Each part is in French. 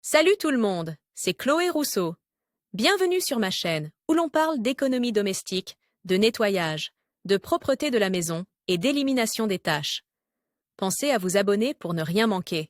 Salut tout le monde, c'est Chloé Rousseau. Bienvenue sur ma chaîne où l'on parle d'économie domestique, de nettoyage, de propreté de la maison et d'élimination des tâches. Pensez à vous abonner pour ne rien manquer.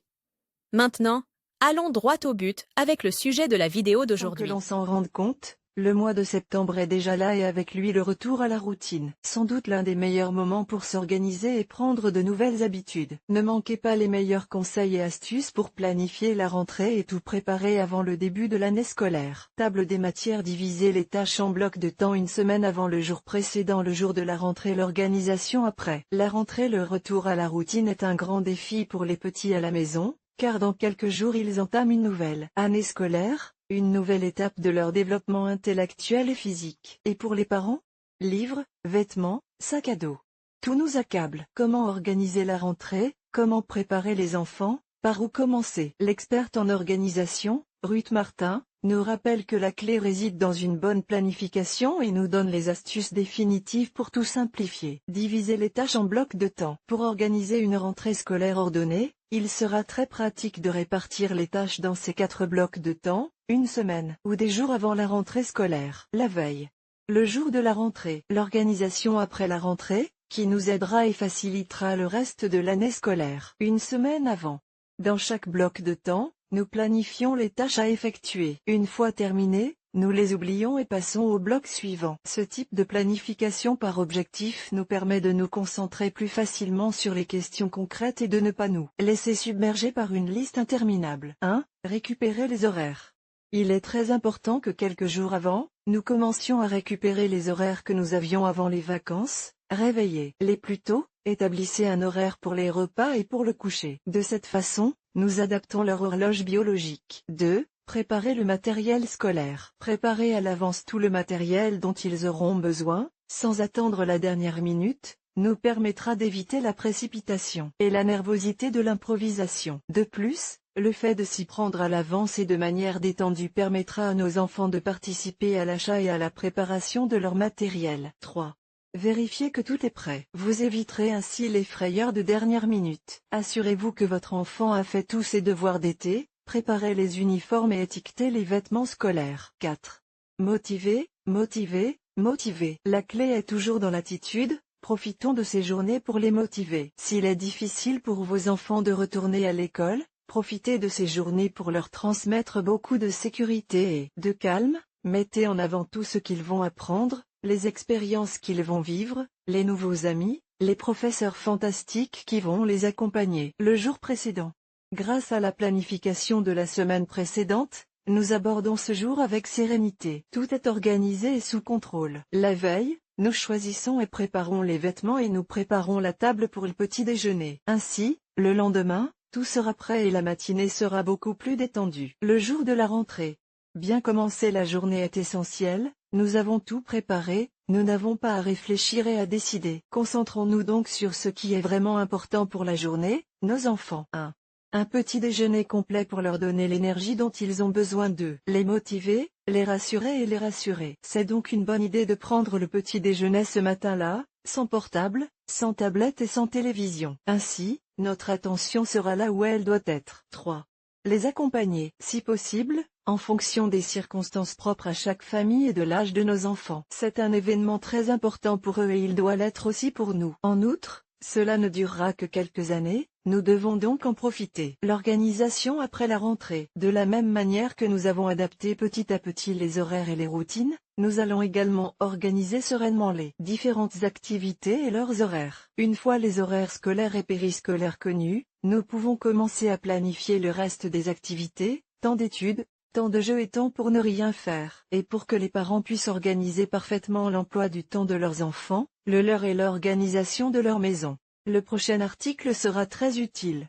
Maintenant, allons droit au but avec le sujet de la vidéo Sans que d'aujourd'hui. l'on s'en rende compte, le mois de septembre est déjà là et avec lui le retour à la routine. Sans doute l'un des meilleurs moments pour s'organiser et prendre de nouvelles habitudes. Ne manquez pas les meilleurs conseils et astuces pour planifier la rentrée et tout préparer avant le début de l'année scolaire. Table des matières, divisez les tâches en blocs de temps une semaine avant le jour précédent, le jour de la rentrée, l'organisation après. La rentrée, le retour à la routine est un grand défi pour les petits à la maison, car dans quelques jours ils entament une nouvelle année scolaire, une nouvelle étape de leur développement intellectuel et physique. Et pour les parents? Livres, vêtements, sacs à dos. Tout nous accable. Comment organiser la rentrée? Comment préparer les enfants? Par où commencer? L'experte en organisation, Ruth Martin, nous rappelle que la clé réside dans une bonne planification et nous donne les astuces définitives pour tout simplifier. Diviser les tâches en blocs de temps. Pour organiser une rentrée scolaire ordonnée, il sera très pratique de répartir les tâches dans ces 4 blocs de temps, une semaine ou des jours avant la rentrée scolaire. La veille. Le jour de la rentrée. L'organisation après la rentrée, qui nous aidera et facilitera le reste de l'année scolaire. Une semaine avant. Dans chaque bloc de temps, nous planifions les tâches à effectuer. Une fois terminées, nous les oublions et passons au bloc suivant. Ce type de planification par objectif nous permet de nous concentrer plus facilement sur les questions concrètes et de ne pas nous laisser submerger par une liste interminable. 1. Récupérer les horaires. Il est très important que quelques jours avant, nous commencions à récupérer les horaires que nous avions avant les vacances. Réveillez-les plus tôt, établissez un horaire pour les repas et pour le coucher. De cette façon, nous adaptons leur horloge biologique. 2. Préparer le matériel scolaire. Préparer à l'avance tout le matériel dont ils auront besoin, sans attendre la dernière minute, nous permettra d'éviter la précipitation et la nervosité de l'improvisation. De plus, le fait de s'y prendre à l'avance et de manière détendue permettra à nos enfants de participer à l'achat et à la préparation de leur matériel. 3. Vérifiez que tout est prêt. Vous éviterez ainsi les frayeurs de dernière minute. Assurez-vous que votre enfant a fait tous ses devoirs d'été, préparez les uniformes et étiquetez les vêtements scolaires. 4. Motiver, motiver, motiver. La clé est toujours dans l'attitude. Profitons de ces journées pour les motiver. S'il est difficile pour vos enfants de retourner à l'école, profitez de ces journées pour leur transmettre beaucoup de sécurité et de calme. Mettez en avant tout ce qu'ils vont apprendre, les expériences qu'ils vont vivre, les nouveaux amis, les professeurs fantastiques qui vont les accompagner. Le jour précédent. Grâce à la planification de la semaine précédente, nous abordons ce jour avec sérénité. Tout est organisé et sous contrôle. La veille, nous choisissons et préparons les vêtements et nous préparons la table pour le petit déjeuner. Ainsi, le lendemain, tout sera prêt et la matinée sera beaucoup plus détendue. Le jour de la rentrée. Bien commencer la journée est essentiel, nous avons tout préparé, nous n'avons pas à réfléchir et à décider. Concentrons-nous donc sur ce qui est vraiment important pour la journée, nos enfants. 1. Un petit déjeuner complet pour leur donner l'énergie dont ils ont besoin. 2. Les motiver, les rassurer et les rassurer. C'est donc une bonne idée de prendre le petit déjeuner ce matin-là, sans portable, sans tablette et sans télévision. Ainsi, notre attention sera là où elle doit être. 3. Les accompagner, si possible, en fonction des circonstances propres à chaque famille et de l'âge de nos enfants. C'est un événement très important pour eux et il doit l'être aussi pour nous. En outre, cela ne durera que quelques années, nous devons donc en profiter. L'organisation après la rentrée. De la même manière que nous avons adapté petit à petit les horaires et les routines, nous allons également organiser sereinement les différentes activités et leurs horaires. Une fois les horaires scolaires et périscolaires connus, nous pouvons commencer à planifier le reste des activités, temps d'études, temps de jeu et temps pour ne rien faire. Et pour que les parents puissent organiser parfaitement l'emploi du temps de leurs enfants, le leur et l'organisation de leur maison. Le prochain article sera très utile.